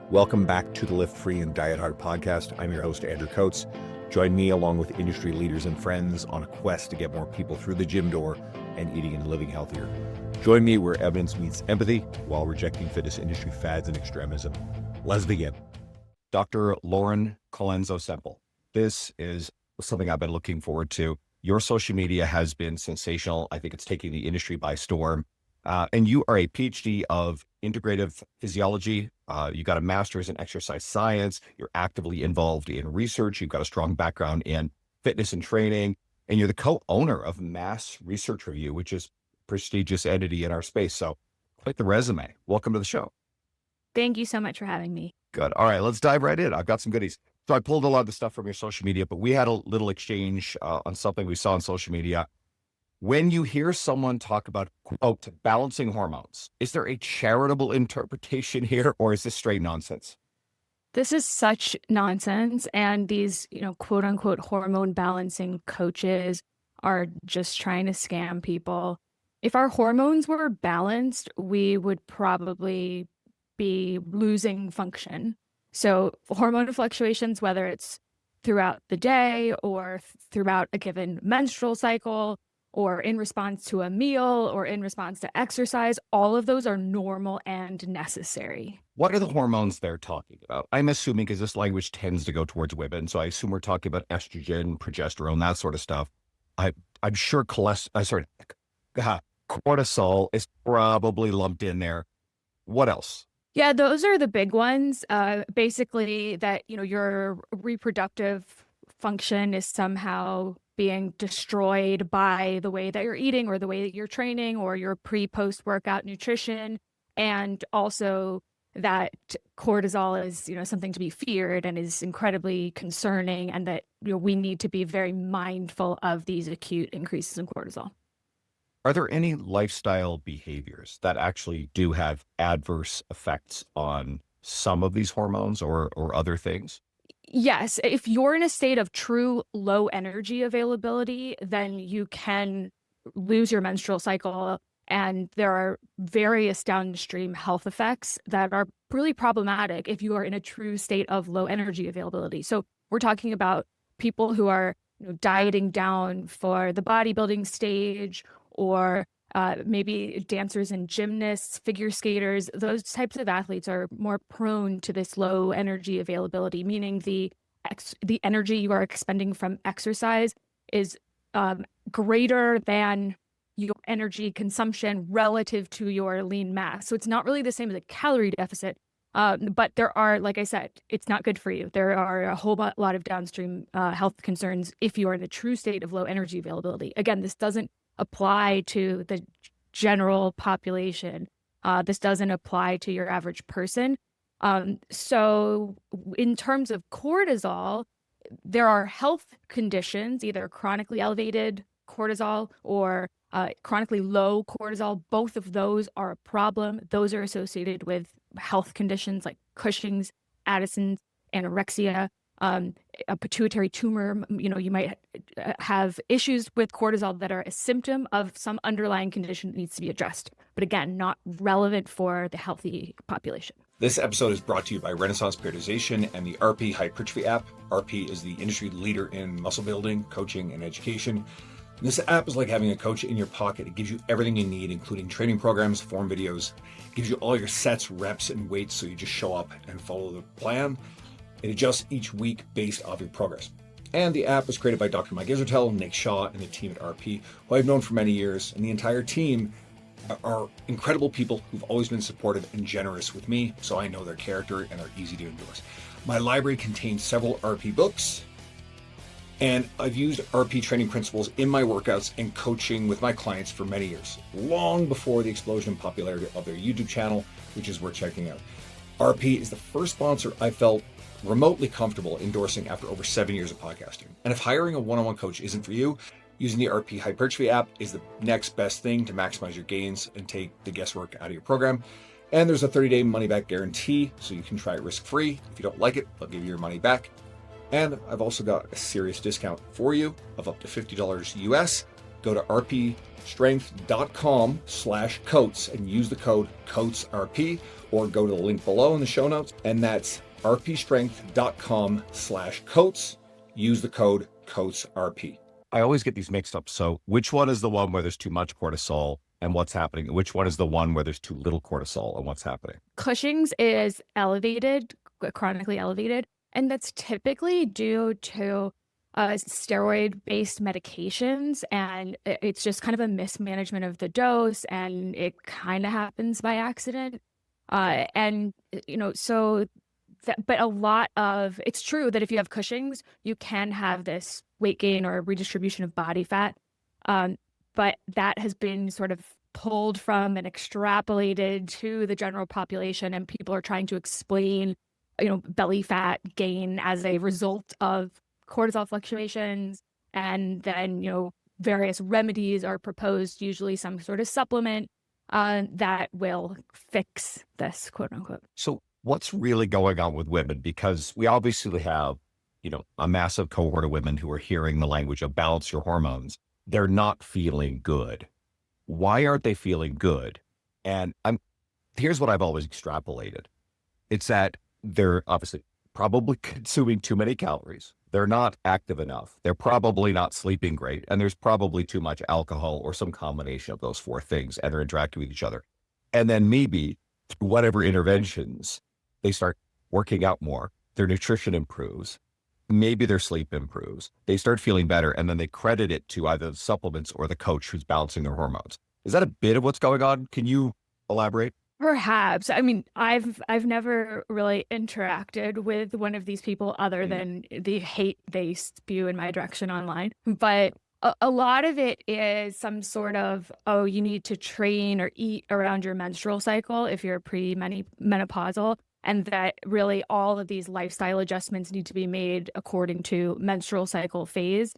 Welcome back to the Lift Free and Diet Hard podcast. I'm your host, Andrew Coates. Join me along with industry leaders and friends on a quest to get more people through the gym door and eating and living healthier. Join me where evidence meets empathy while rejecting fitness industry fads and extremism. Let's begin. Dr. Lauren Colenso-Semple. This is something I've been looking forward to. Your social media has been sensational. I think it's taking the industry by storm. And you are a PhD of integrative physiology. You got a master's in exercise science. You're actively involved in research. You've got a strong background in fitness and training. And you're the co-owner of Mass Research Review, which is a prestigious entity in our space. So quite the resume. Welcome to the show. Thank you so much for having me. Good. All right, let's dive right in. I've got some goodies. So I pulled a lot of the stuff from your social media, but we had a little exchange on something we saw on social media. When you hear someone talk about, quote, balancing hormones, is there a charitable interpretation here, or is this straight nonsense? This is such nonsense. And these, quote unquote, hormone balancing coaches are just trying to scam people. If our hormones were balanced, we would probably be losing function. So hormone fluctuations, whether it's throughout the day or throughout a given menstrual cycle, or in response to a meal, or in response to exercise, all of those are normal and necessary. What are the hormones they're talking about? I'm assuming, because this language tends to go towards women, so I assume we're talking about estrogen, progesterone, that sort of stuff. I'm sure cortisol is probably lumped in there. What else? Yeah, those are the big ones. Basically that, your reproductive function is somehow being destroyed by the way that you're eating or the way that you're training or your pre-post workout nutrition. And also that cortisol is, something to be feared and is incredibly concerning, and that, we need to be very mindful of these acute increases in cortisol. Are there any lifestyle behaviors that actually do have adverse effects on some of these hormones or other things? Yes, if you're in a state of true low energy availability, then you can lose your menstrual cycle. And there are various downstream health effects that are really problematic if you are in a true state of low energy availability. So we're talking about people who are dieting down for the bodybuilding stage, or maybe dancers and gymnasts, figure skaters. Those types of athletes are more prone to this low energy availability, meaning the energy you are expending from exercise is greater than your energy consumption relative to your lean mass. So it's not really the same as a calorie deficit, but there are, like I said, it's not good for you. There are a whole lot of downstream health concerns if you are in a true state of low energy availability. Again, this doesn't apply to the general population. This doesn't apply to your average person. So in terms of cortisol, there are health conditions, either chronically elevated cortisol or chronically low cortisol. Both of those are a problem. Those are associated with health conditions like Cushing's, Addison's, anorexia, a pituitary tumor. You might have issues with cortisol that are a symptom of some underlying condition that needs to be addressed, but again, not relevant for the healthy population. This episode is brought to you by Renaissance Periodization and the RP Hypertrophy app. RP is the industry leader in muscle building, coaching, and education. And this app is like having a coach in your pocket. It gives you everything you need, including training programs, form videos. It gives you all your sets, reps, and weights, so you just show up and follow the plan. It adjusts each week based off your progress. And the app was created by Dr. Mike Isertel, Nick Shaw, and the team at RP, who I've known for many years. And the entire team are incredible people who've always been supportive and generous with me, so I know their character and are easy to endorse. My library contains several RP books, and I've used RP training principles in my workouts and coaching with my clients for many years, long before the explosion in popularity of their YouTube channel, which is worth checking out. RP is the first sponsor I felt remotely comfortable endorsing after over 7 years of podcasting. And if hiring a one-on-one coach isn't for you, using the RP Hypertrophy app is the next best thing to maximize your gains and take the guesswork out of your program. And there's a 30-day money-back guarantee, so you can try it risk-free. If you don't like it, they'll give you your money back. And I've also got a serious discount for you of up to $50 US. go to rpstrength.com/coats and use the code COATSRP, or go to the link below in the show notes, and that's rpstrength.com/coats. Use the code COATSRP. I always get these mixed up. So which one is the one where there's too much cortisol and what's happening? Which one is the one where there's too little cortisol and what's happening? Cushing's is elevated, chronically elevated, and that's typically due to steroid-based medications, and it's just kind of a mismanagement of the dose, and it kind of happens by accident. And but a lot of it's true that if you have Cushing's, you can have this weight gain or redistribution of body fat, but that has been sort of pulled from and extrapolated to the general population, and people are trying to explain, belly fat gain as a result of cortisol fluctuations, and then various remedies are proposed, usually some sort of supplement that will fix this, quote unquote. So what's really going on with women? Because we obviously have, a massive cohort of women who are hearing the language of balance your hormones. They're not feeling good. Why aren't they feeling good? And here's what I've always extrapolated. It's that they're obviously probably consuming too many calories. They're not active enough. They're probably not sleeping great. And there's probably too much alcohol or some combination of those four things, and they're interacting with each other. And then maybe through whatever interventions, they start working out more. Their nutrition improves. Maybe their sleep improves. They start feeling better, and then they credit it to either the supplements or the coach who's balancing their hormones. Is that a bit of what's going on? Can you elaborate? Perhaps. I mean, I've never really interacted with one of these people other than the hate they spew in my direction online. But a lot of it is some sort of, you need to train or eat around your menstrual cycle if you're pre-menopausal, and that really all of these lifestyle adjustments need to be made according to menstrual cycle phase.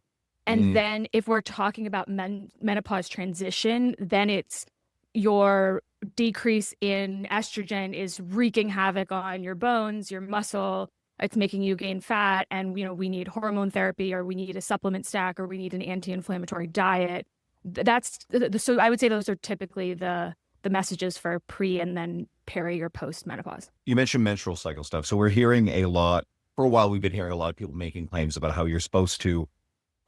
And then if we're talking about menopause transition, then it's your decrease in estrogen is wreaking havoc on your bones, your muscle. It's making you gain fat, and we need hormone therapy, or we need a supplement stack, or we need an anti-inflammatory diet. So I would say those are typically the messages for pre and then peri or post menopause. You mentioned menstrual cycle stuff. So we're hearing a lot, for a while we've been hearing a lot of people making claims about how you're supposed to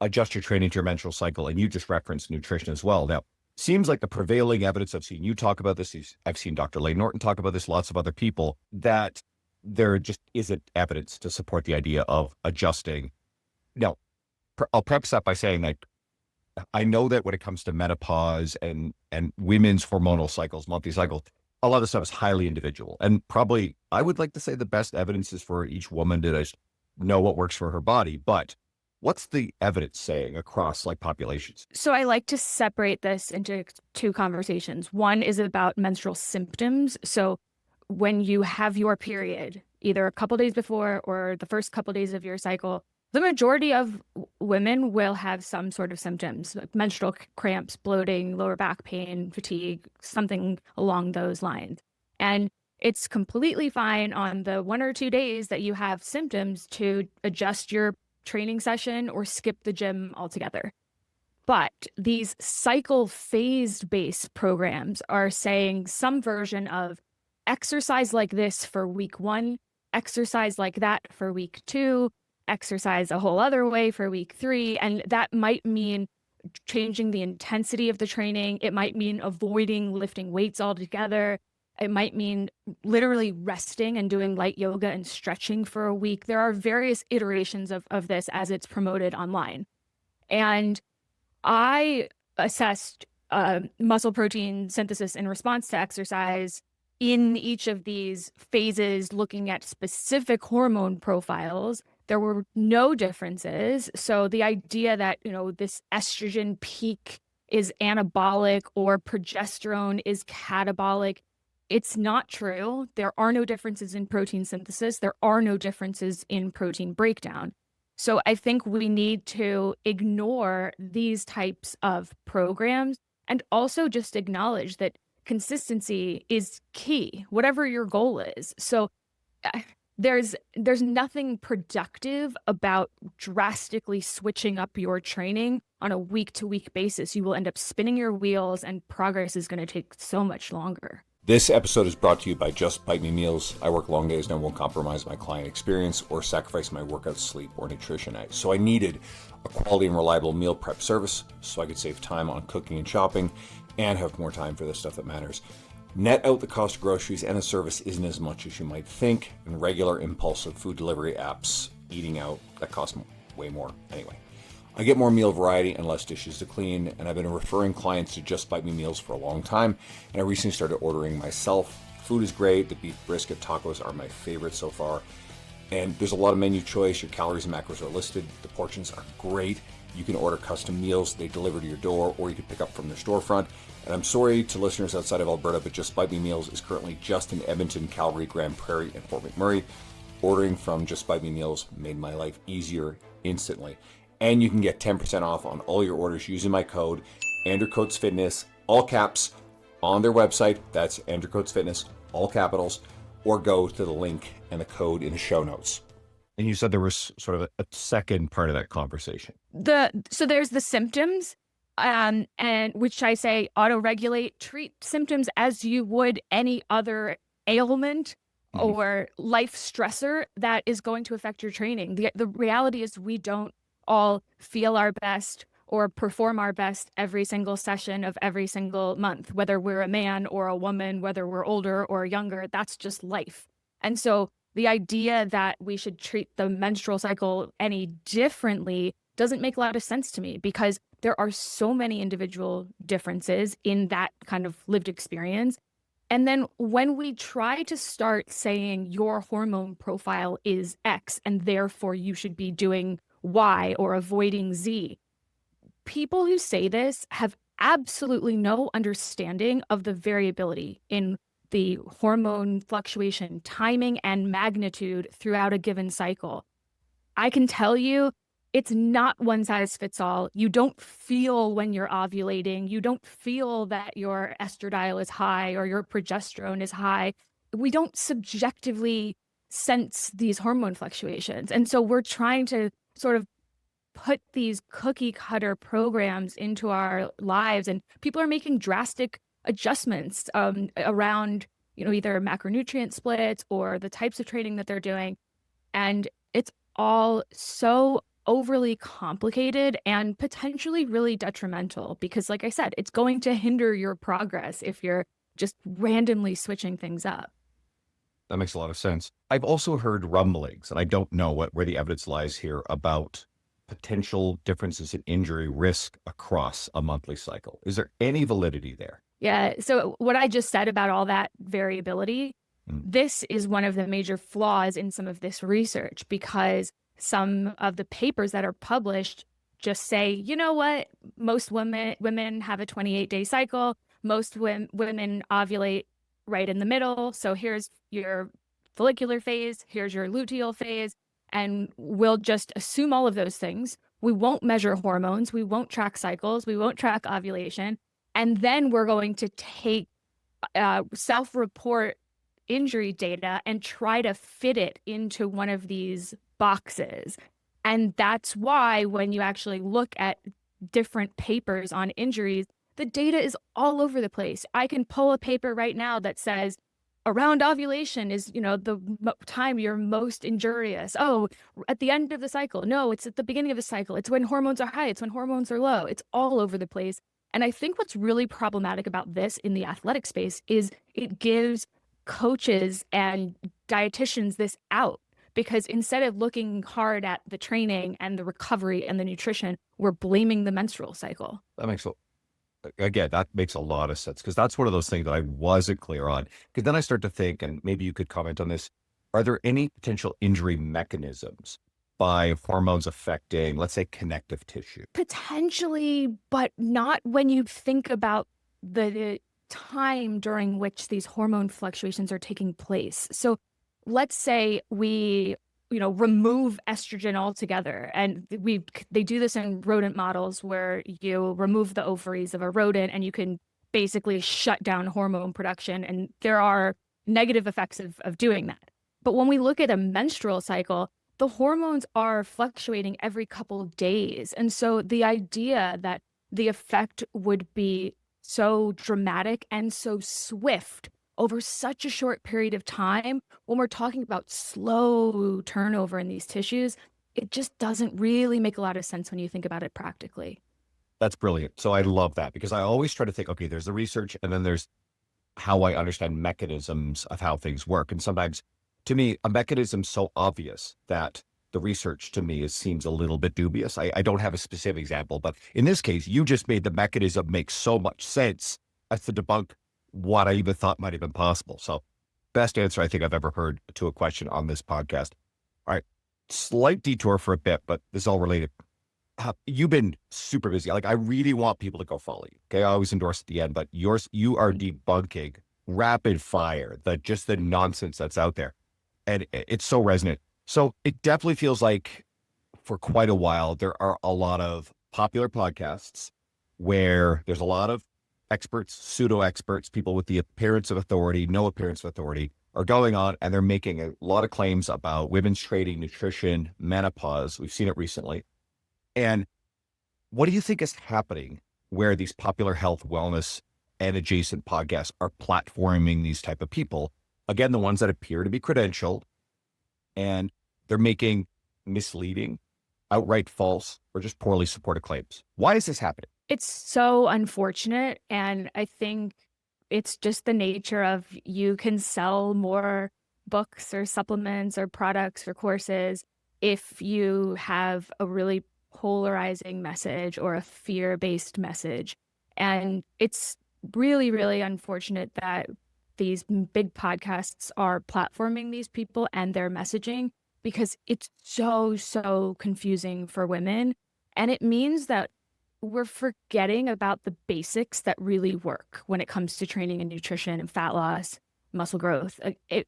adjust your training to your menstrual cycle, and you just referenced nutrition as well. Now, seems like the prevailing evidence, I've seen you talk about this, I've seen Dr. Lane Norton talk about this, lots of other people, that there just isn't evidence to support the idea of adjusting. Now, I'll preface that by saying that I know that when it comes to menopause and women's hormonal cycles, monthly cycles, a lot of stuff is highly individual. And probably, I would like to say the best evidence is for each woman to just know what works for her body. But what's the evidence saying across populations? So I like to separate this into two conversations. One is about menstrual symptoms. So when you have your period, either a couple days before or the first couple days of your cycle, the majority of women will have some sort of symptoms, like menstrual cramps, bloating, lower back pain, fatigue, something along those lines. And it's completely fine on the 1 or 2 days that you have symptoms to adjust your training session or skip the gym altogether. But these cycle phased based programs are saying some version of exercise like this for week 1, exercise like that for week 2, exercise a whole other way for week 3. And that might mean changing the intensity of the training. It might mean avoiding lifting weights altogether. It might mean literally resting and doing light yoga and stretching for a week. There are various iterations of this as it's promoted online. And I assessed muscle protein synthesis in response to exercise in each of these phases, looking at specific hormone profiles. There were no differences. So the idea that, this estrogen peak is anabolic or progesterone is catabolic, it's not true. There are no differences in protein synthesis. There are no differences in protein breakdown. So I think we need to ignore these types of programs and also just acknowledge that consistency is key, whatever your goal is. So there's nothing productive about drastically switching up your training on a week-to-week basis. You will end up spinning your wheels, and progress is going to take so much longer. This episode is brought to you by Just Bite Me Meals. I work long days and I won't compromise my client experience or sacrifice my workout, sleep, or nutrition. So I needed a quality and reliable meal prep service so I could save time on cooking and shopping and have more time for the stuff that matters. Net out the cost of groceries, and the service isn't as much as you might think. And regular impulsive food delivery apps, eating out, that costs way more anyway. I get more meal variety and less dishes to clean, and I've been referring clients to Just Bite Me Meals for a long time, and I recently started ordering myself. Food is great. The beef brisket tacos are my favorite so far, and there's a lot of menu choice. Your calories and macros are listed. The portions are great. You can order custom meals. They deliver to your door, or you can pick up from their storefront. And I'm sorry to listeners outside of Alberta, but Just Bite Me Meals is currently just in Edmonton, Calgary, Grand Prairie, and Fort McMurray. Ordering from Just Bite Me Meals made my life easier instantly. And you can get 10% off on all your orders using my code, Andrew Coates Fitness, all caps, on their website. That's Andrew Coates Fitness, all capitals, or go to the link and the code in the show notes. And you said there was sort of a second part of that conversation. So there's the symptoms, and which I say auto-regulate, treat symptoms as you would any other ailment or life stressor that is going to affect your training. The reality is we don't all feel our best or perform our best every single session of every single month, whether we're a man or a woman, whether we're older or younger. That's just life. And so the idea that we should treat the menstrual cycle any differently doesn't make a lot of sense to me, because there are so many individual differences in that kind of lived experience. And then when we try to start saying your hormone profile is X and therefore you should be doing Y or avoiding Z, people who say this have absolutely no understanding of the variability in the hormone fluctuation, timing, and magnitude throughout a given cycle. I can tell you, it's not one size fits all. You don't feel when you're ovulating. You don't feel that your estradiol is high or your progesterone is high. We don't subjectively sense these hormone fluctuations. And so we're trying to sort of put these cookie cutter programs into our lives, and people are making drastic adjustments around, either macronutrient splits or the types of training that they're doing. And it's all so overly complicated and potentially really detrimental, because like I said, it's going to hinder your progress if you're just randomly switching things up. That makes a lot of sense. I've also heard rumblings, and I don't know where the evidence lies here, about potential differences in injury risk across a monthly cycle. Is there any validity there? Yeah. So what I just said about all that variability, this is one of the major flaws in some of this research, because some of the papers that are published just say, you know what, most women have a 28-day cycle. Most women ovulate right in the middle. So here's your follicular phase, here's your luteal phase, and we'll just assume all of those things. We won't measure hormones. We won't track cycles. We won't track ovulation. And then we're going to take self-report injury data and try to fit it into one of these boxes. And that's why when you actually look at different papers on injuries, the data is all over the place. I can pull a paper right now that says around ovulation is, the time you're most injurious. Oh, at the end of the cycle. No, it's at the beginning of the cycle. It's when hormones are high. It's when hormones are low. It's all over the place. And I think what's really problematic about this in the athletic space is it gives coaches and dietitians this out, because instead of looking hard at the training and the recovery and the nutrition, we're blaming the menstrual cycle. That makes a lot of sense, because that's one of those things that I wasn't clear on. Because then I start to think, and maybe you could comment on this, are there any potential injury mechanisms by hormones affecting, let's say, connective tissue? Potentially, but not when you think about the time during which these hormone fluctuations are taking place. So let's say we remove estrogen altogether, and they do this in rodent models where you remove the ovaries of a rodent and you can basically shut down hormone production, and there are negative effects of doing that. But when we look at a menstrual cycle, the hormones are fluctuating every couple of days. And so the idea that the effect would be so dramatic and so swift over such a short period of time, when we're talking about slow turnover in these tissues, it just doesn't really make a lot of sense when you think about it practically. That's brilliant. So I love that because I always try to think, okay, there's the research and then there's how I understand mechanisms of how things work. And sometimes to me, a mechanism so obvious that the research to me seems a little bit dubious. I don't have a specific example, but in this case, you just made the mechanism make so much sense as to debunk what I even thought might have been possible. So best answer I think I've ever heard to a question on this podcast. All right, slight detour for a bit, but this is all related. You've been super busy. Like I really want people to go follow you. Okay. I always endorse at the end, but you are debunking rapid fire, just the nonsense that's out there. And it's so resonant. So it definitely feels like for quite a while, there are a lot of popular podcasts where there's a lot of experts, pseudo experts, people with the appearance of authority, no appearance of authority are going on and they're making a lot of claims about women's training, nutrition, menopause. We've seen it recently. And what do you think is happening where these popular health, wellness, and adjacent podcasts are platforming these type of people? Again, the ones that appear to be credentialed, and they're making misleading, outright false, or just poorly supported claims. Why is this happening? It's so unfortunate. And I think it's just the nature of you can sell more books or supplements or products or courses if you have a really polarizing message or a fear-based message. And it's really, really unfortunate that these big podcasts are platforming these people and their messaging because it's so confusing for women. And it means that we're forgetting about the basics that really work when it comes to training and nutrition and fat loss, muscle growth.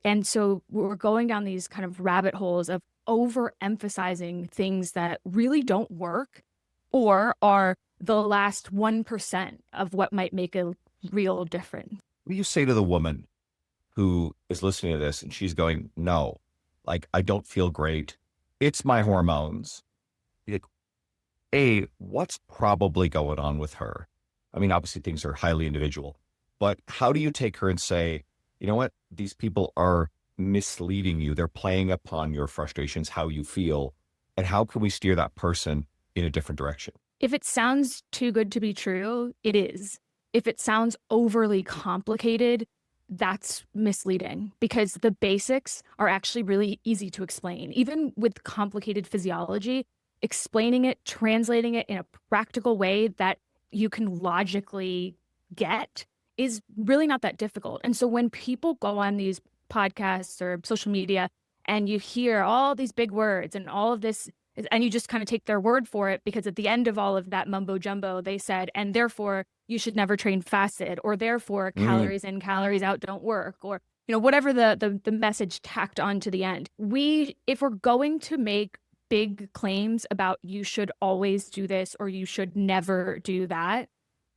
And so we're going down these kind of rabbit holes of overemphasizing things that really don't work or are the last 1% of what might make a real difference. What do you say to the woman who is listening to this and she's going, no, like, I don't feel great. It's my hormones. Like, what's probably going on with her? I mean, obviously things are highly individual, but how do you take her and say, you know what? These people are misleading you. They're playing upon your frustrations, how you feel, and how can we steer that person in a different direction? If it sounds too good to be true, it is. If it sounds overly complicated, that's misleading because the basics are actually really easy to explain. Even with complicated physiology, explaining it, translating it in a practical way that you can logically get is really not that difficult. And so when people go on these podcasts or social media and you hear all these big words and all of this, and you just kind of take their word for it because at the end of all of that mumbo jumbo, they said, and therefore you should never train fasted, or therefore calories in, calories out don't work, or whatever the message tacked on to the end. If we're going to make big claims about you should always do this or you should never do that,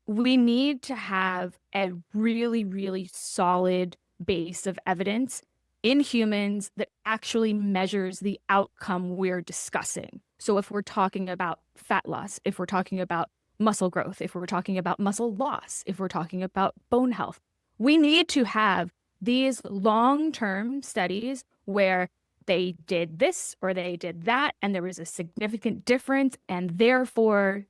we need to have a really, really solid base of evidence in humans that actually measures the outcome we're discussing. So if we're talking about fat loss, if we're talking about muscle growth, if we're talking about muscle loss, if we're talking about bone health, we need to have these long-term studies where they did this or they did that, and there was a significant difference, and therefore,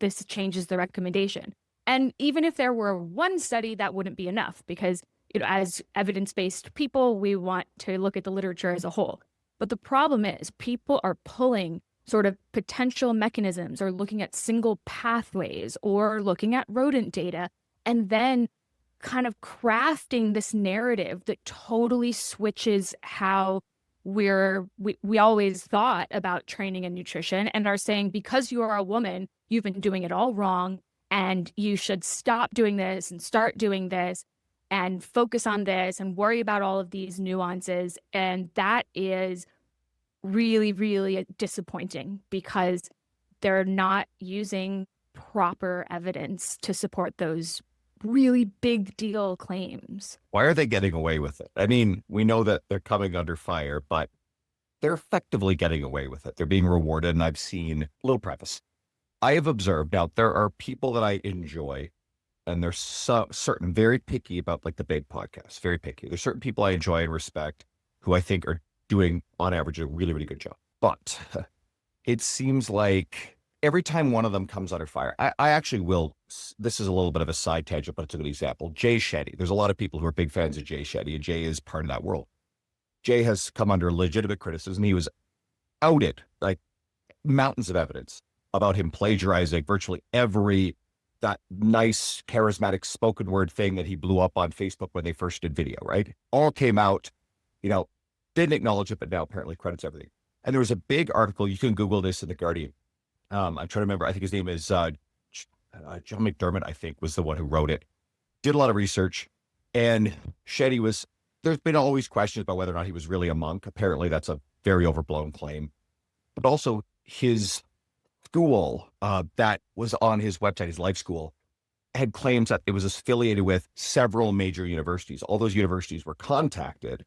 this changes the recommendation. And even if there were one study, that wouldn't be enough because, as evidence-based people, we want to look at the literature as a whole. But the problem is people are pulling sort of potential mechanisms or looking at single pathways or looking at rodent data and then kind of crafting this narrative that totally switches how we always thought about training and nutrition, and are saying, because you are a woman, you've been doing it all wrong and you should stop doing this and start doing this and focus on this and worry about all of these nuances. And that is really, really disappointing because they're not using proper evidence to support those really big deal claims. Why are they getting away with it? I mean, we know that they're coming under fire, but they're effectively getting away with it. They're being rewarded. And I've seen, little preface, I have observed now there are people that I enjoy, and they're certain, very picky about like the big podcasts, very picky. There's certain people I enjoy and respect who I think are doing on average a really, really good job. But it seems like every time one of them comes under fire, I actually will, this is a little bit of a side tangent, but it's a good example. Jay Shetty. There's a lot of people who are big fans of Jay Shetty, and Jay is part of that world. Jay has come under legitimate criticism. He was outed, like mountains of evidence about him plagiarizing virtually every that nice, charismatic spoken word thing that he blew up on Facebook when they first did video, right? All came out, didn't acknowledge it, but now apparently credits everything. And there was a big article, you can Google this in The Guardian. I'm trying to remember, I think his name is John McDermott, I think, was the one who wrote it. Did a lot of research, and Shetty there's been always questions about whether or not he was really a monk. Apparently that's a very overblown claim. But also his school that was on his website, his life school, had claims that it was affiliated with several major universities. All those universities were contacted.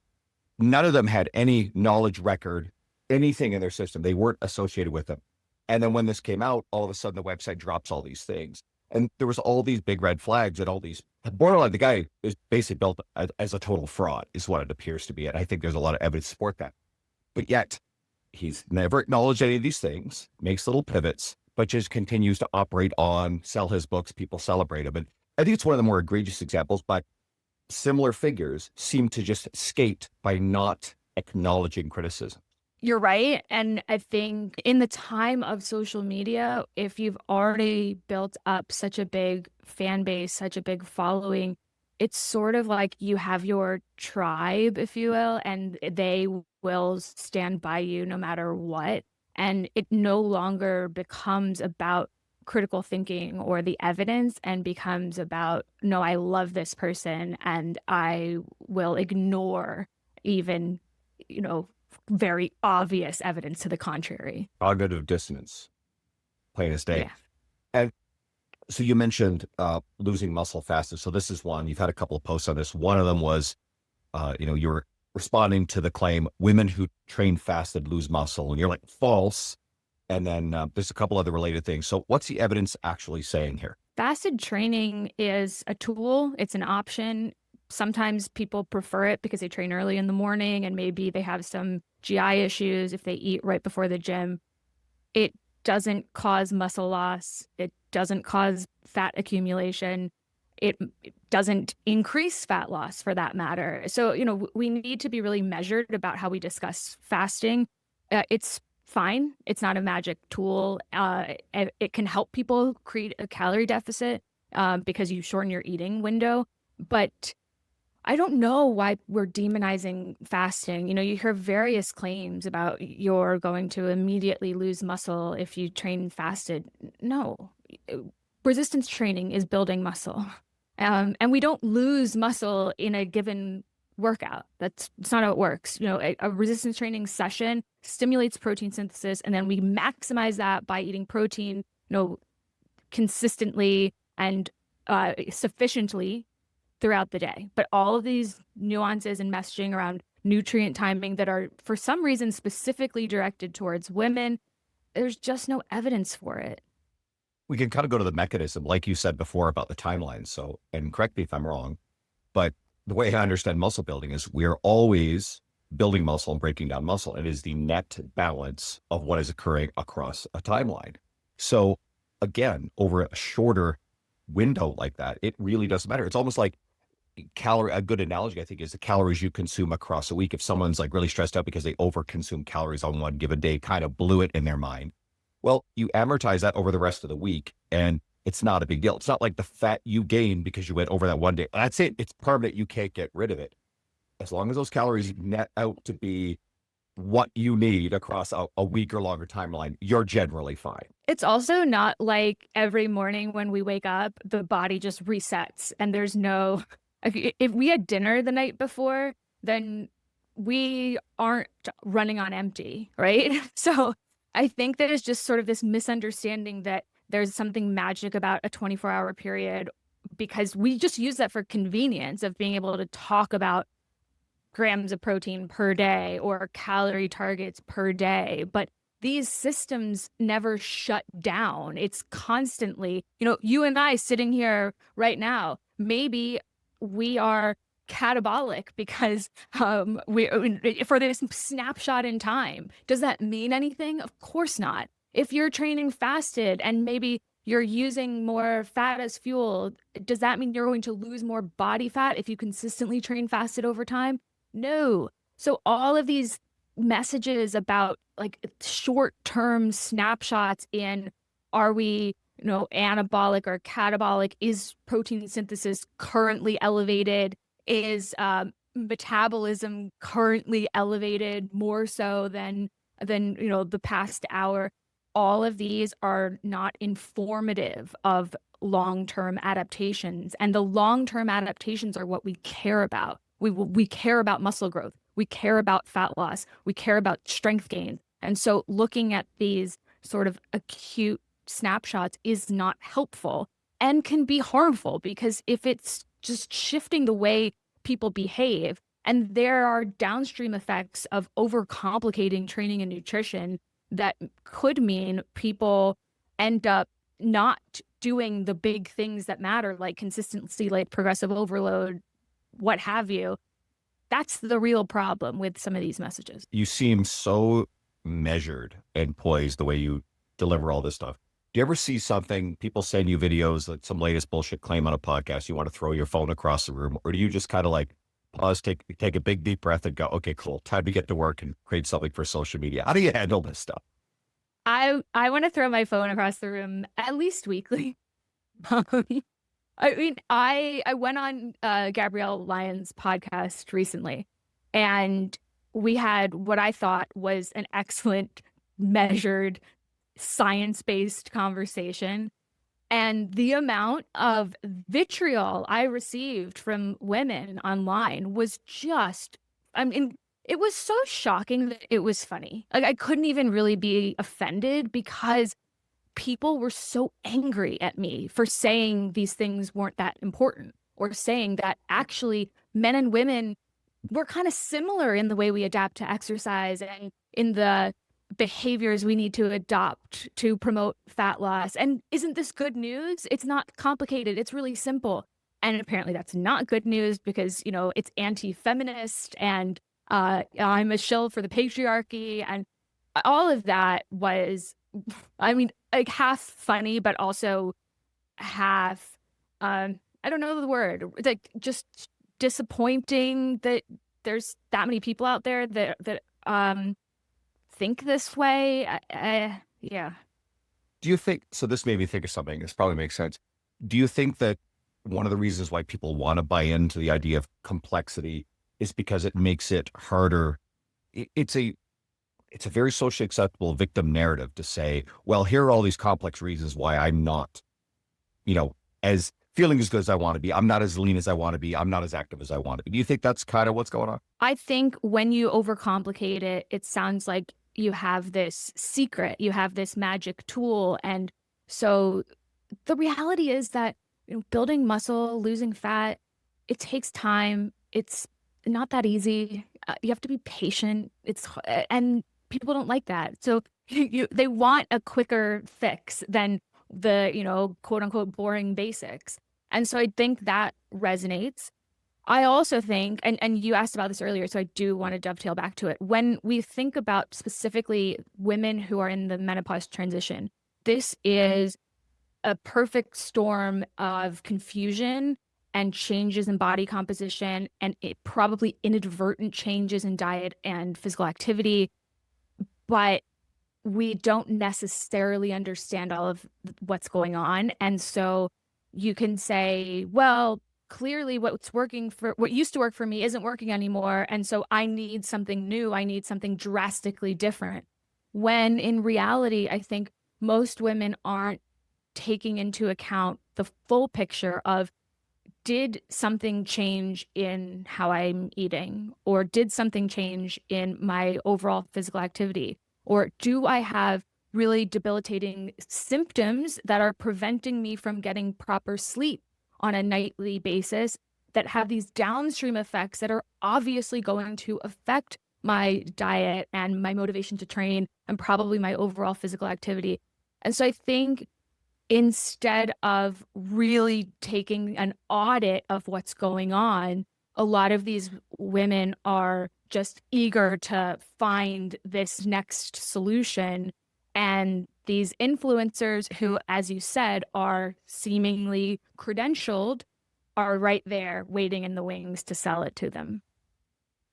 None of them had any knowledge record, anything in their system. They weren't associated with them. And then when this came out, all of a sudden the website drops all these things. And there was all these big red flags and all these, borderline, the guy is basically built as a total fraud is what it appears to be. And I think there's a lot of evidence to support that. But yet he's never acknowledged any of these things, makes little pivots, but just continues to operate on, sell his books. People celebrate him. And I think it's one of the more egregious examples, but similar figures seem to just skate by not acknowledging criticism. You're right. And I think in the time of social media, if you've already built up such a big fan base, such a big following, it's sort of like you have your tribe, if you will, and they will stand by you no matter what. And it no longer becomes about critical thinking or the evidence and becomes about, no, I love this person and I will ignore even, very obvious evidence to the contrary. Cognitive dissonance, plain as day. Yeah. And so you mentioned losing muscle faster. So this is one, you've had a couple of posts on this. One of them was, you were responding to the claim, women who train fasted lose muscle. And you're like, false. And then there's a couple other related things. So what's the evidence actually saying here? Fasted training is a tool. It's an option. Sometimes people prefer it because they train early in the morning and maybe they have some GI issues if they eat right before the gym. It doesn't cause muscle loss. It doesn't cause fat accumulation. It doesn't increase fat loss for that matter. So, we need to be really measured about how we discuss fasting. It's fine. It's not a magic tool. It can help people create a calorie deficit because you shorten your eating window. But I don't know why we're demonizing fasting. You hear various claims about you're going to immediately lose muscle if you train fasted. No, resistance training is building muscle. And we don't lose muscle in a given workout. That's not how it works. A resistance training session stimulates protein synthesis, and then we maximize that by eating protein, consistently and sufficiently throughout the day. But all of these nuances and messaging around nutrient timing that are for some reason specifically directed towards women, there's just no evidence for it. We can kind of go to the mechanism, like you said before about the timeline. So, and correct me if I'm wrong, but the way I understand muscle building is we're always building muscle and breaking down muscle. It is the net balance of what is occurring across a timeline. So again, over a shorter window like that, it really doesn't matter. It's almost like a good analogy, I think, is the calories you consume across a week. If someone's like really stressed out because they overconsume calories on one given day, kind of blew it in their mind. Well, you amortize that over the rest of the week and it's not a big deal. It's not like the fat you gain because you went over that one day. That's it. It's permanent. You can't get rid of it. As long as those calories net out to be what you need across a week or longer timeline, you're generally fine. It's also not like every morning when we wake up, the body just resets and there's no, if we had dinner the night before, then we aren't running on empty, right? So I think there's just sort of this misunderstanding that there's something magic about a 24-hour period because we just use that for convenience of being able to talk about grams of protein per day or calorie targets per day. But these systems never shut down. It's constantly, you and I sitting here right now, maybe we are catabolic because for this snapshot in time. Does that mean anything? Of course not. If you're training fasted and maybe you're using more fat as fuel, does that mean you're going to lose more body fat if you consistently train fasted over time? No. So all of these messages about like short-term snapshots in, are we, anabolic or catabolic? Is protein synthesis currently elevated? Is metabolism currently elevated more so than the past hour? All of these are not informative of long-term adaptations, and the long-term adaptations are what we care about. We care about muscle growth. We care about fat loss. We care about strength gain. And so looking at these sort of acute snapshots is not helpful and can be harmful, because if it's just shifting the way people behave, and there are downstream effects of overcomplicating training and nutrition that could mean people end up not doing the big things that matter, like consistency, like progressive overload, what have you. That's the real problem with some of these messages. You seem so measured and poised the way you deliver all this stuff. Do you ever see something, people send you videos, like some latest bullshit claim on a podcast, you want to throw your phone across the room? Or do you just kind of like pause, take a big deep breath and go, okay, cool, time to get to work and create something for social media? How do you handle this stuff? I want to throw my phone across the room at least weekly. I mean, I went on Gabrielle Lyon's podcast recently, and we had what I thought was an excellent, measured, science-based conversation. And the amount of vitriol I received from women online was just, it was so shocking that it was funny. Like, I couldn't even really be offended because people were so angry at me for saying these things weren't that important, or saying that actually men and women were kind of similar in the way we adapt to exercise and in the behaviors we need to adopt to promote fat loss. And isn't this good news? It's not complicated. It's really simple. And apparently that's not good news because, it's anti-feminist and I'm a shill for the patriarchy. And all of that was, like half funny, but also half, I don't know the word, like just disappointing that there's that many people out there that think this way. Yeah. Do you think, so this made me think of something, this probably makes sense. Do you think that one of the reasons why people want to buy into the idea of complexity is because it makes it harder? It's a very socially acceptable victim narrative to say, well, here are all these complex reasons why I'm not, as feeling as good as I want to be. I'm not as lean as I want to be. I'm not as active as I want to be. Do you think that's kind of what's going on? I think when you overcomplicate it, it sounds like you have this secret, you have this magic tool. And so the reality is that, building muscle, losing fat, it takes time. It's not that easy. You have to be patient. And people don't like that. So they want a quicker fix than the, quote unquote, boring basics. And so I think that resonates. I also think, and you asked about this earlier, so I do want to dovetail back to it. When we think about specifically women who are in the menopause transition, this is a perfect storm of confusion and changes in body composition, and it probably inadvertent changes in diet and physical activity. But we don't necessarily understand all of what's going on. And so you can say, well, clearly what used to work for me isn't working anymore. And so I need something new. I need something drastically different. When in reality, I think most women aren't taking into account the full picture of, did something change in how I'm eating? Or did something change in my overall physical activity? Or do I have really debilitating symptoms that are preventing me from getting proper sleep on a nightly basis that have these downstream effects that are obviously going to affect my diet and my motivation to train and probably my overall physical activity. And so I think instead of really taking an audit of what's going on, a lot of these women are just eager to find this next solution. And these influencers who, as you said, are seemingly credentialed, are right there waiting in the wings to sell it to them.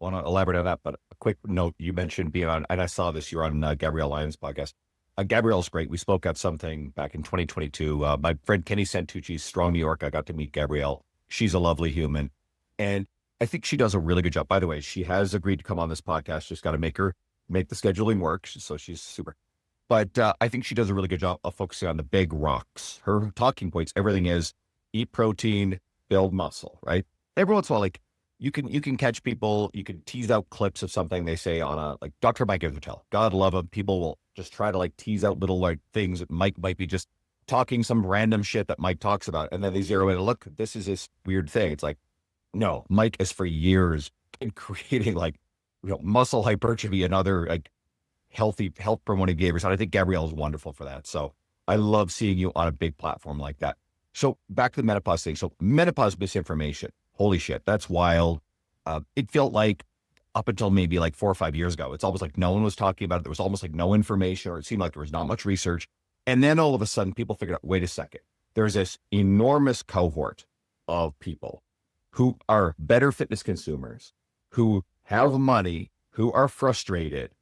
I want to elaborate on that, but a quick note. You mentioned being on, and I saw this, you're on Gabrielle Lyon's podcast. Gabrielle's great. We spoke at something back in 2022. My friend Kenny Santucci's Strong New York. I got to meet Gabrielle. She's a lovely human. And I think she does a really good job. By the way, she has agreed to come on this podcast. Just got to make the scheduling work. So she's super. But I think she does a really good job of focusing on the big rocks. Her talking points, everything is eat protein, build muscle, right? Every once in a while, like you can catch people, you can tease out clips of something they say on a, like Dr. Mike Israel. God love him. People will just try to like tease out little like things that Mike might be just talking some random shit that Mike talks about. And then they zero in and look, this is this weird thing. It's like, no, Mike is for years been creating like, muscle hypertrophy and other like health promoting behaviors. And I think Gabrielle is wonderful for that. So I love seeing you on a big platform like that. So back to the menopause thing. So menopause misinformation. Holy shit, that's wild. It felt like up until maybe like 4 or 5 years ago, it's almost like no one was talking about it. There was almost like no information, or it seemed like there was not much research. And then all of a sudden people figured out, wait a second, there's this enormous cohort of people who are better fitness consumers, who have money, who are frustrated.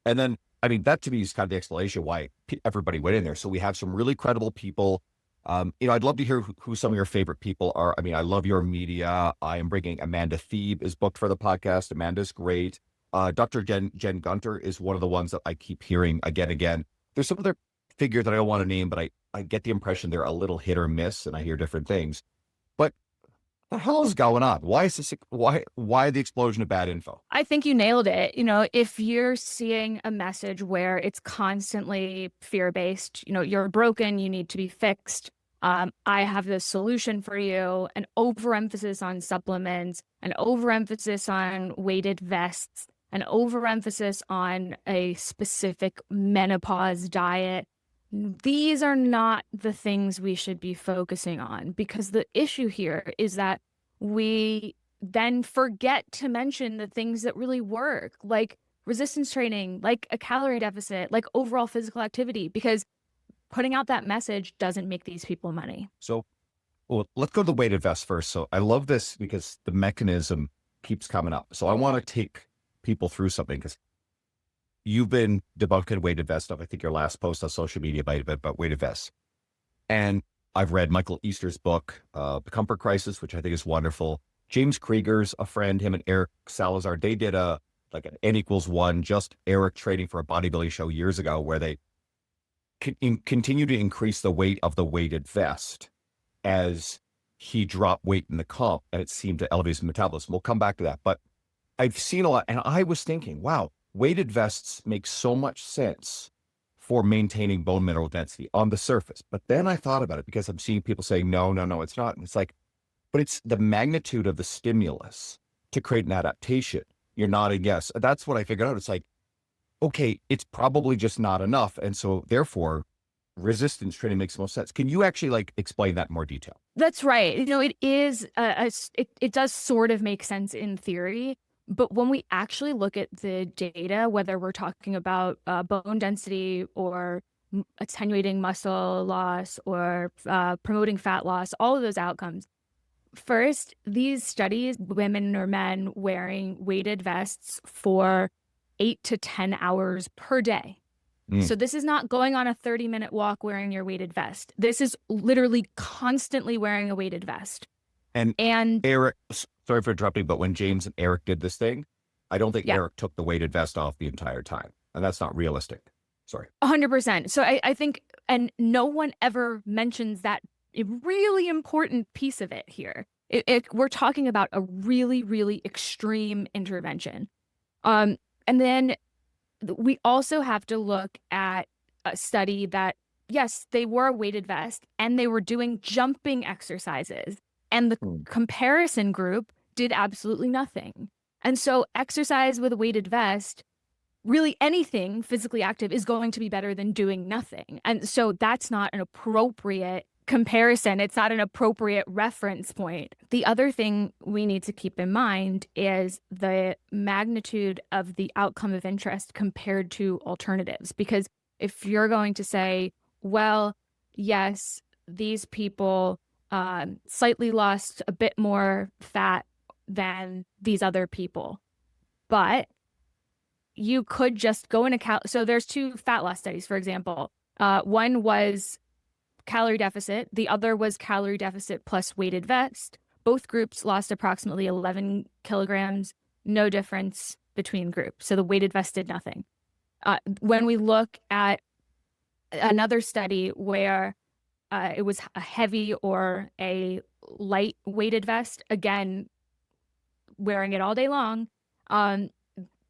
And then, I mean, that to me is kind of the explanation why everybody went in there. So we have some really credible people. I'd love to hear who some of your favorite people are. I mean, I love your media. I am bringing Amanda Thebe is booked for the podcast. Amanda's great. Dr. Jen Gunter is one of the ones that I keep hearing again and again. There's some other figures that I don't want to name, but I get the impression they're a little hit or miss, and I hear different things. But what the hell is going on? Why is this? Why the explosion of bad info? I think you nailed it. If you're seeing a message where it's constantly fear-based, you're broken, you need to be fixed. I have this solution for you, an overemphasis on supplements, an overemphasis on weighted vests, an overemphasis on a specific menopause diet. These are not the things we should be focusing on, because the issue here is that we then forget to mention the things that really work, like resistance training, like a calorie deficit, like overall physical activity, because putting out that message doesn't make these people money. So, well, let's go to the weighted vest first. So I love this because the mechanism keeps coming up. So I want to take people through something, because you've been debunking weighted vest stuff. I think your last post on social media might have been about weighted vests. And I've read Michael Easter's book, The Comfort Crisis, which I think is wonderful. James Krieger's a friend, him and Eric Salazar, they did an N=1, just Eric training for a bodybuilding show years ago, where they continue to increase the weight of the weighted vest as he dropped weight in the comp, and it seemed to elevate his metabolism. We'll come back to that. But I've seen a lot, and I was thinking, wow, weighted vests make so much sense for maintaining bone mineral density on the surface. But then I thought about it, because I'm seeing people saying, no, it's not. And it's like, but it's the magnitude of the stimulus to create an adaptation. You're nodding yes. That's what I figured out. It's like, okay, it's probably just not enough. And so therefore, resistance training makes most sense. Can you actually explain that in more detail? That's right. It is, it does sort of make sense in theory. But when we actually look at the data, whether we're talking about bone density or attenuating muscle loss or promoting fat loss, all of those outcomes, first, these studies, women or men wearing weighted vests for 8 to 10 hours per day. So this is not going on a 30-minute walk wearing your weighted vest. This is literally constantly wearing a weighted vest. And Eric, sorry for interrupting, but when James and Eric did this thing, I don't think Eric took the weighted vest off the entire time. And that's not realistic. Sorry. 100%. So I think, and no one ever mentions that really important piece of it here. We're talking about a really, really extreme intervention. And then we also have to look at a study that, yes, they wore a weighted vest and they were doing jumping exercises. And the comparison group did absolutely nothing. And so exercise with a weighted vest, really anything physically active, is going to be better than doing nothing. And so that's not an appropriate comparison. It's not an appropriate reference point. The other thing we need to keep in mind is the magnitude of the outcome of interest compared to alternatives. Because if you're going to say, well, yes, these people slightly lost a bit more fat than these other people, but you could just go in so there's two fat loss studies, for example. One was calorie deficit. The other was calorie deficit plus weighted vest. Both groups lost approximately 11 kilograms, no difference between groups. So the weighted vest did nothing. When we look at another study where it was a heavy or a light weighted vest, again, wearing it all day long,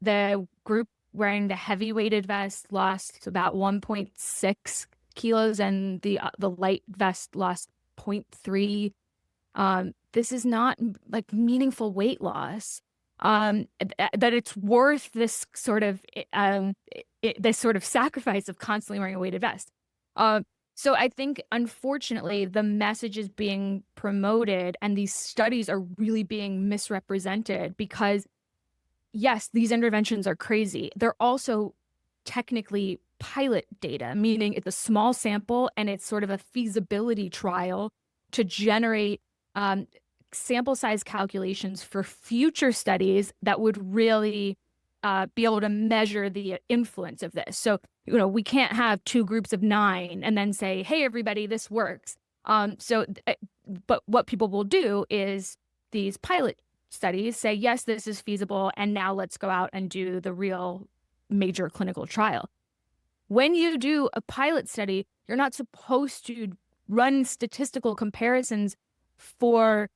the group wearing the heavy weighted vest lost about 1.6 kilos and the light vest lost 0.3. This is not like meaningful weight loss. That it's worth this sort of sacrifice of constantly wearing a weighted vest. So I think, unfortunately, the message is being promoted and these studies are really being misrepresented because, yes, these interventions are crazy. They're also technically pilot data, meaning it's a small sample and it's sort of a feasibility trial to generate sample size calculations for future studies that would really be able to measure the influence of this. So, we can't have two groups of 9 and then say, hey, everybody, this works. But what people will do is these pilot studies say, yes, this is feasible, and now let's go out and do the real major clinical trial. When you do a pilot study, you're not supposed to run statistical comparisons to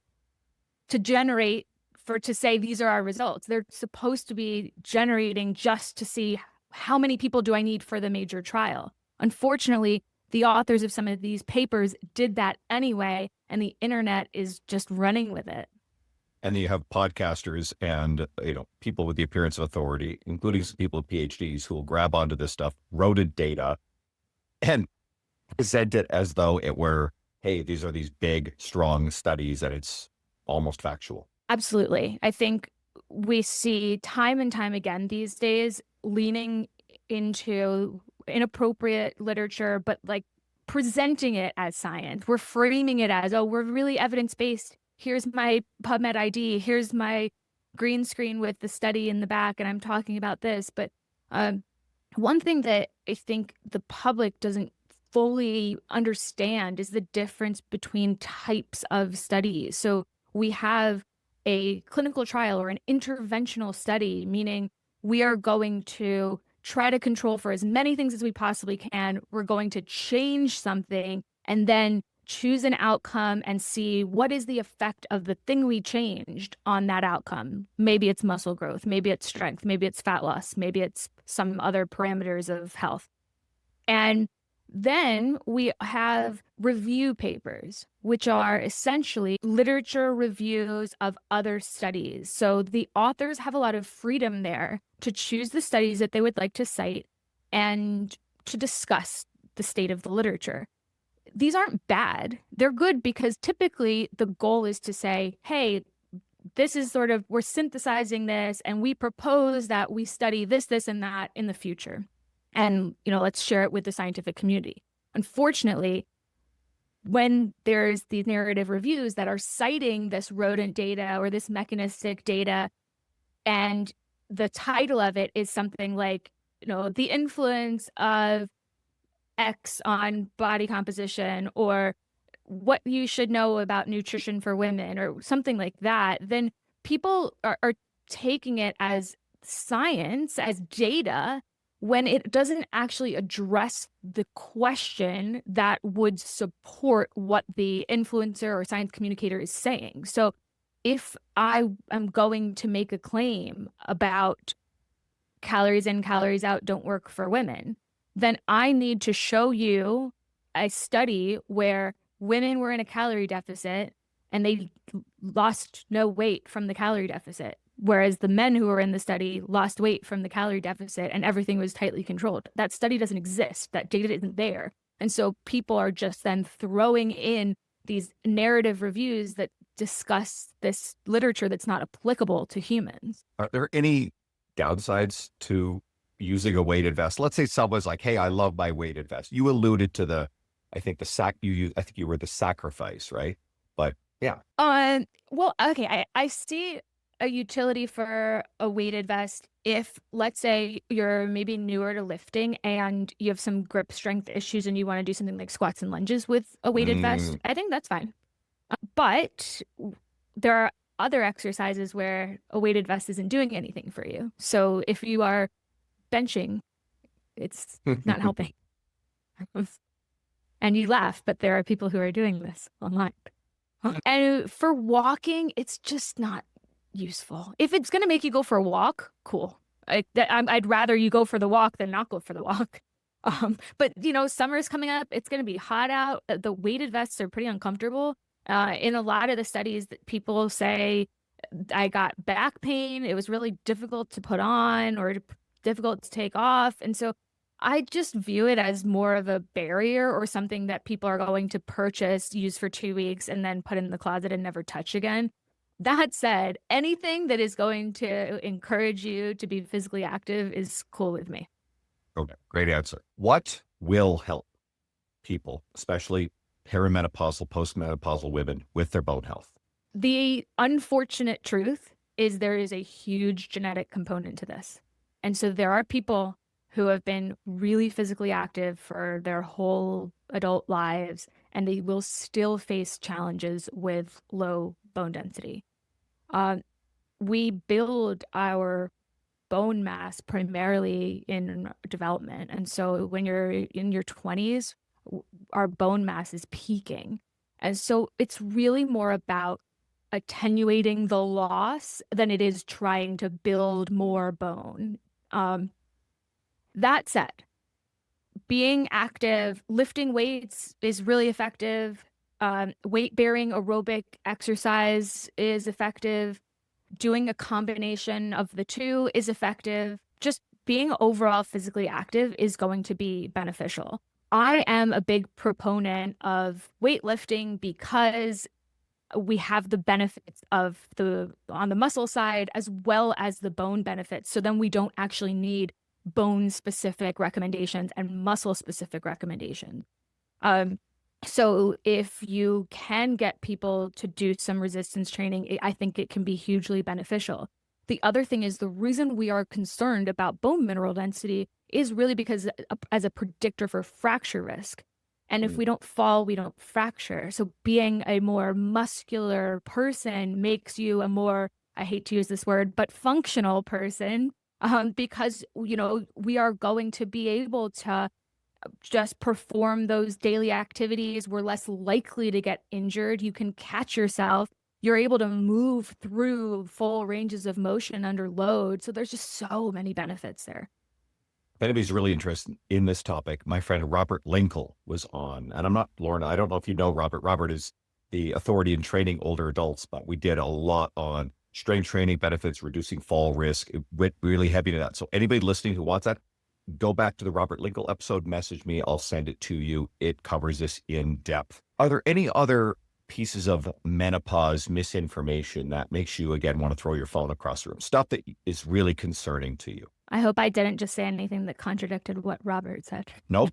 say these are our results. They're supposed to be generating just to see how many people do I need for the major trial. Unfortunately, the authors of some of these papers did that anyway, and the internet is just running with it. And then you have podcasters and people with the appearance of authority, including some people with PhDs, who will grab onto this stuff, rodent data, and present it as though it were, hey, these are these big, strong studies, and it's almost factual. Absolutely. I think we see time and time again these days leaning into inappropriate literature, but like presenting it as science. We're framing it as, oh, we're really evidence-based. Here's my PubMed ID. Here's my green screen with the study in the back, and I'm talking about this. But one thing that I think the public doesn't fully understand is the difference between types of studies. So we have a clinical trial or an interventional study, meaning we are going to try to control for as many things as we possibly can. We're going to change something and then choose an outcome and see what is the effect of the thing we changed on that outcome. Maybe it's muscle growth, maybe it's strength, maybe it's fat loss, maybe it's some other parameters of health. And then we have review papers, which are essentially literature reviews of other studies. So the authors have a lot of freedom there to choose the studies that they would like to cite and to discuss the state of the literature. These aren't bad. They're good because typically the goal is to say, hey, this is we're synthesizing this and we propose that we study this, this, and that in the future. And, let's share it with the scientific community. Unfortunately, when there's these narrative reviews that are citing this rodent data or this mechanistic data, and the title of it is something like, the influence of X on body composition, or what you should know about nutrition for women, or something like that, then people are taking it as science, as data, when it doesn't actually address the question that would support what the influencer or science communicator is saying. So if I am going to make a claim about calories in, calories out don't work for women, then I need to show you a study where women were in a calorie deficit and they lost no weight from the calorie deficit. Whereas the men who were in the study lost weight from the calorie deficit and everything was tightly controlled. That study doesn't exist. That data isn't there. And so people are just then throwing in these narrative reviews that discuss this literature that's not applicable to humans. Are there any downsides to using a weighted vest? Let's say someone's like, hey, I love my weighted vest. You alluded to I think you were the sacrifice, right? But yeah. Well, okay, I see a utility for a weighted vest if, let's say, you're maybe newer to lifting and you have some grip strength issues and you want to do something like squats and lunges with a weighted vest. I think that's fine. But there are other exercises where a weighted vest isn't doing anything for you. So if you are benching, it's not helping. And you laugh, but there are people who are doing this online. And for walking, it's just not useful. If it's going to make you go for a walk, cool. I'd rather you go for the walk than not go for the walk. But, summer's coming up. It's going to be hot out. The weighted vests are pretty uncomfortable. In a lot of the studies, that people say, I got back pain. It was really difficult to put on or difficult to take off. And so I just view it as more of a barrier or something that people are going to purchase, use for 2 weeks, and then put in the closet and never touch again. That said, anything that is going to encourage you to be physically active is cool with me. Okay, great answer. What will help people, especially perimenopausal, postmenopausal women, with their bone health? The unfortunate truth is there is a huge genetic component to this. And so there are people who have been really physically active for their whole adult lives, and they will still face challenges with low bone density. We build our bone mass primarily in development. And so when you're in your 20s, our bone mass is peaking. And so it's really more about attenuating the loss than it is trying to build more bone. That said, being active, lifting weights is really effective. Weight-bearing aerobic exercise is effective. Doing a combination of the two is effective. Just being overall physically active is going to be beneficial. I am a big proponent of weightlifting because we have the benefits of on the muscle side as well as the bone benefits. So then we don't actually need bone-specific recommendations and muscle-specific recommendations. So if you can get people to do some resistance training, I think it can be hugely beneficial. The other thing is the reason we are concerned about bone mineral density is really because as a predictor for fracture risk. And if we don't fall, we don't fracture. So being a more muscular person makes you a more, I hate to use this word, but functional person, because, we are going to be able to just perform those daily activities. We're less likely to get injured. You can catch yourself. You're able to move through full ranges of motion under load. So there's just so many benefits there. If anybody's really interested in this topic, my friend Robert Linkle was on, and Lauren, I don't know if you know Robert. Robert is the authority in training older adults, but we did a lot on strength training benefits, reducing fall risk. It went really heavy to that. So anybody listening who wants that, go back to the Robert Linkle episode, message me, I'll send it to you. It covers this in depth. Are there any other pieces of menopause misinformation that makes you, again, want to throw your phone across the room? Stuff that is really concerning to you? I hope I didn't just say anything that contradicted what Robert said. Nope.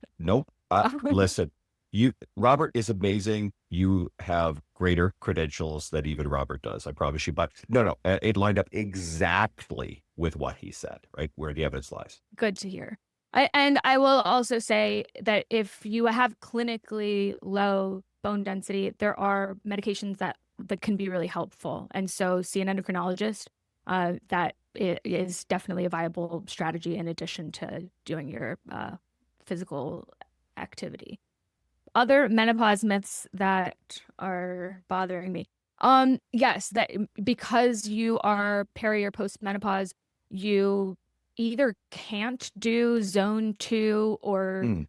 Listen, Robert is amazing. You have greater credentials than even Robert does, I promise you. But no, it lined up exactly with what he said, right? Where the evidence lies. Good to hear. And I will also say that if you have clinically low bone density, there are medications that can be really helpful. And so see an endocrinologist. That is definitely a viable strategy in addition to doing your physical activity. Other menopause myths that are bothering me. Yes, that because you are peri or post-menopause, you either can't do zone 2 or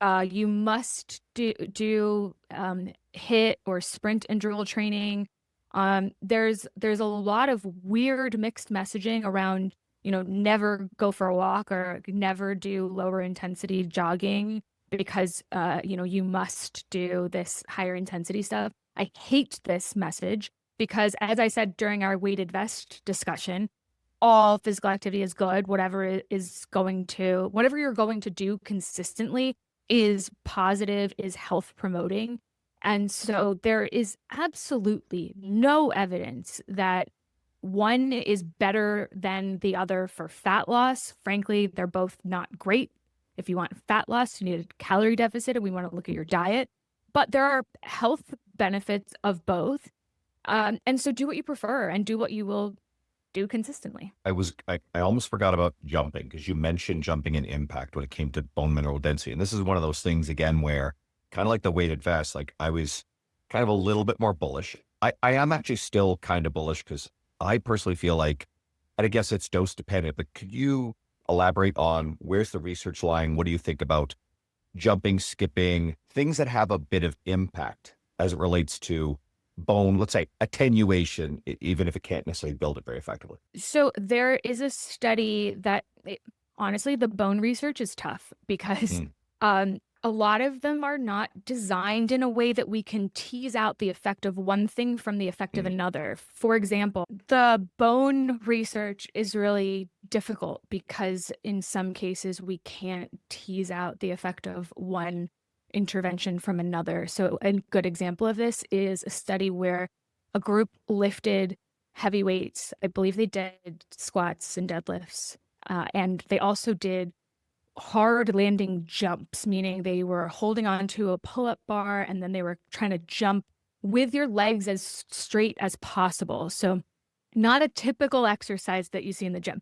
You must do HIIT or sprint interval training. There's a lot of weird mixed messaging around, never go for a walk or never do lower intensity jogging because, you must do this higher intensity stuff. I hate this message because, as I said during our weighted vest discussion, all physical activity is good. Whatever you're going to do consistently is positive, is health promoting. And so there is absolutely no evidence that one is better than the other for fat loss. Frankly, they're both not great. If you want fat loss, you need a calorie deficit, and we want to look at your diet. But there are health benefits of both. And so do what you prefer and do what you will do consistently. I almost forgot about jumping, because you mentioned jumping in impact when it came to bone mineral density. And this is one of those things, again, where kind of like the weighted vest, like I was kind of a little bit more bullish. I am actually still kind of bullish because I personally feel like, and I guess it's dose dependent, but could you elaborate on where's the research lying? What do you think about jumping, skipping, things that have a bit of impact as it relates to bone, let's say attenuation, even if it can't necessarily build it very effectively? So there is a study that honestly, the bone research is tough because a lot of them are not designed in a way that we can tease out the effect of one thing from the effect of another. For example, the bone research is really difficult because in some cases we can't tease out the effect of one intervention from another. So a good example of this is a study where a group lifted heavy weights. I believe they did squats and deadlifts. And they also did hard landing jumps, meaning they were holding on to a pull-up bar and then they were trying to jump with your legs as straight as possible. So not a typical exercise that you see in the gym.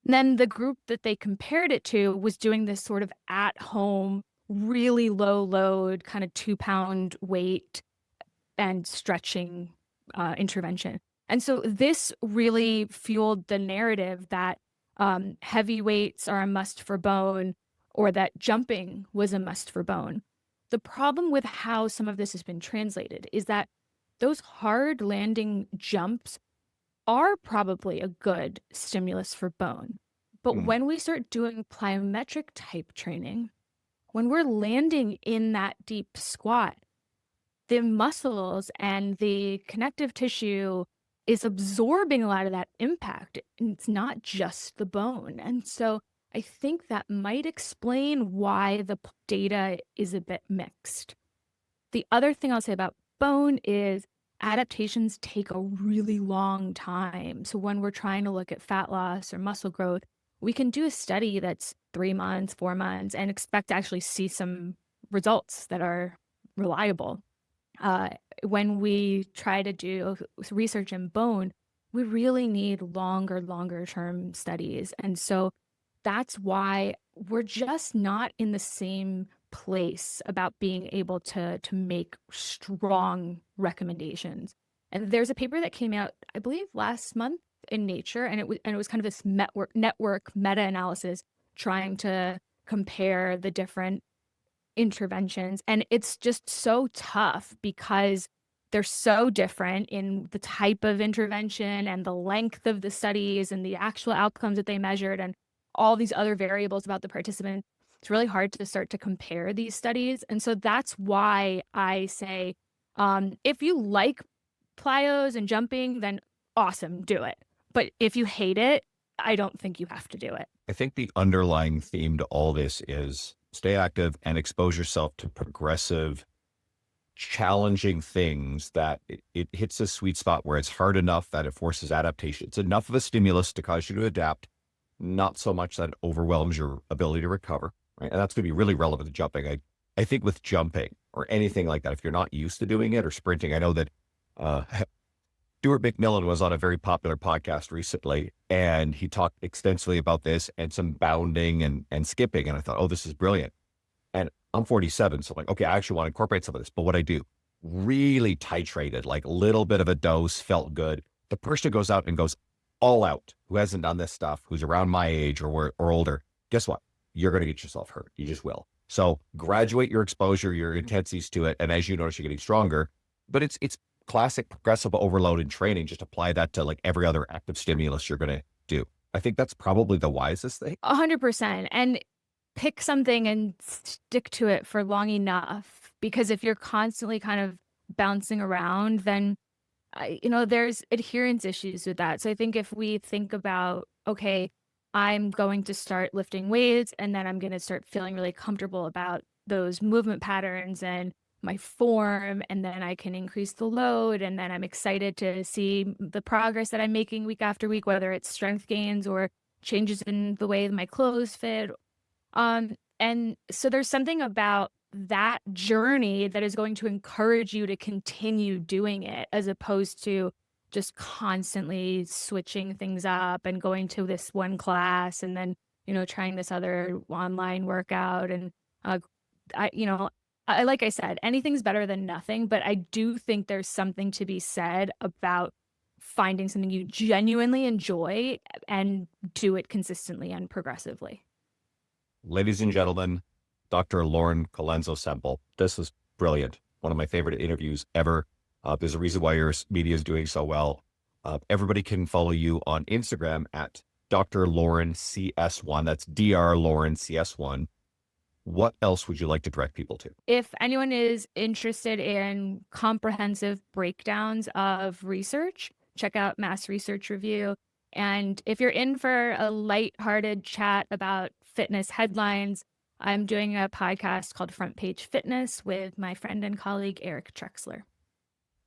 And then the group that they compared it to was doing this sort of at-home, really low load, kind of 2-pound weight and stretching intervention. And so this really fueled the narrative that heavy weights are a must for bone, or that jumping was a must for bone. The problem with how some of this has been translated is that those hard landing jumps are probably a good stimulus for bone. But when we start doing plyometric type training, when we're landing in that deep squat, the muscles and the connective tissue is absorbing a lot of that impact. And it's not just the bone. And so I think that might explain why the data is a bit mixed. The other thing I'll say about bone is adaptations take a really long time. So when we're trying to look at fat loss or muscle growth, we can do a study that's 3 months, 4 months, and expect to actually see some results that are reliable. When we try to do research in bone, we really need longer term studies. And so that's why we're just not in the same place about being able to make strong recommendations. And there's a paper that came out, I believe, last month in Nature, and it was kind of this network meta-analysis trying to compare the different interventions. And it's just so tough because they're so different in the type of intervention and the length of the studies and the actual outcomes that they measured and all these other variables about the participant. It's really hard to start to compare these studies. And so that's why I say, if you like plyos and jumping, then awesome, do it. But if you hate it, I don't think you have to do it. I think the underlying theme to all this is stay active and expose yourself to progressive, challenging things that it hits a sweet spot where it's hard enough that it forces adaptation. It's enough of a stimulus to cause you to adapt, not so much that it overwhelms your ability to recover. Right? And that's going to be really relevant to jumping. I think with jumping or anything like that, if you're not used to doing it or sprinting, I know that Stuart McMillan was on a very popular podcast recently, and he talked extensively about this and some bounding and skipping. And I thought, oh, this is brilliant. And I'm 47, so I'm like, okay, I actually want to incorporate some of this. But what I do, really titrated, like a little bit of a dose, felt good. The person who goes out and goes all out, who hasn't done this stuff, who's around my age or older, guess what? You're going to get yourself hurt. You just will. So graduate your exposure, your intensities to it. And as you notice, you're getting stronger, but it's classic progressive overload in training. Just apply that to like every other active stimulus you're going to do. I think that's probably the wisest thing. 100%. And pick something and stick to it for long enough, because if you're constantly kind of bouncing around, then there's adherence issues with that. So I think if we think about, okay, I'm going to start lifting weights and then I'm going to start feeling really comfortable about those movement patterns and my form, and then I can increase the load, and then I'm excited to see the progress that I'm making week after week, whether it's strength gains or changes in the way my clothes fit. And so there's something about that journey that is going to encourage you to continue doing it, as opposed to just constantly switching things up and going to this one class and then, trying this other online workout. And, like I said, anything's better than nothing, but I do think there's something to be said about finding something you genuinely enjoy and do it consistently and progressively. Ladies and gentlemen, Dr. Lauren Colenso-Semple. This was brilliant. One of my favorite interviews ever. There's a reason why your media is doing so well. Everybody can follow you on Instagram at Dr. Lauren CS1. That's Dr. Lauren CS1. What else would you like to direct people to? If anyone is interested in comprehensive breakdowns of research, check out Mass Research Review. And if you're in for a lighthearted chat about fitness headlines, I'm doing a podcast called Front Page Fitness with my friend and colleague, Eric Trexler.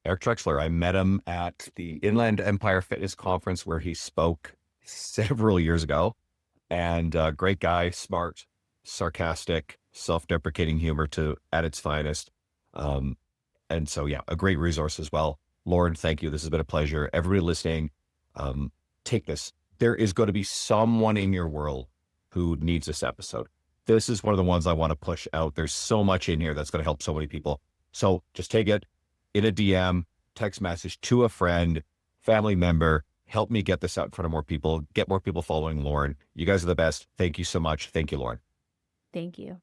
Eric Trexler, I met him at the Inland Empire Fitness Conference where he spoke several years ago. And great guy, smart, sarcastic, self-deprecating humor at its finest. And so, yeah, a great resource as well. Lauren, thank you. This has been a pleasure. Everybody listening, take this. There is going to be someone in your world who needs this episode. This is one of the ones I want to push out. There's so much in here that's going to help so many people. So just take it in a DM, text message to a friend, family member. Help me get this out in front of more people, get more people following Lauren. You guys are the best. Thank you so much. Thank you, Lauren. Thank you.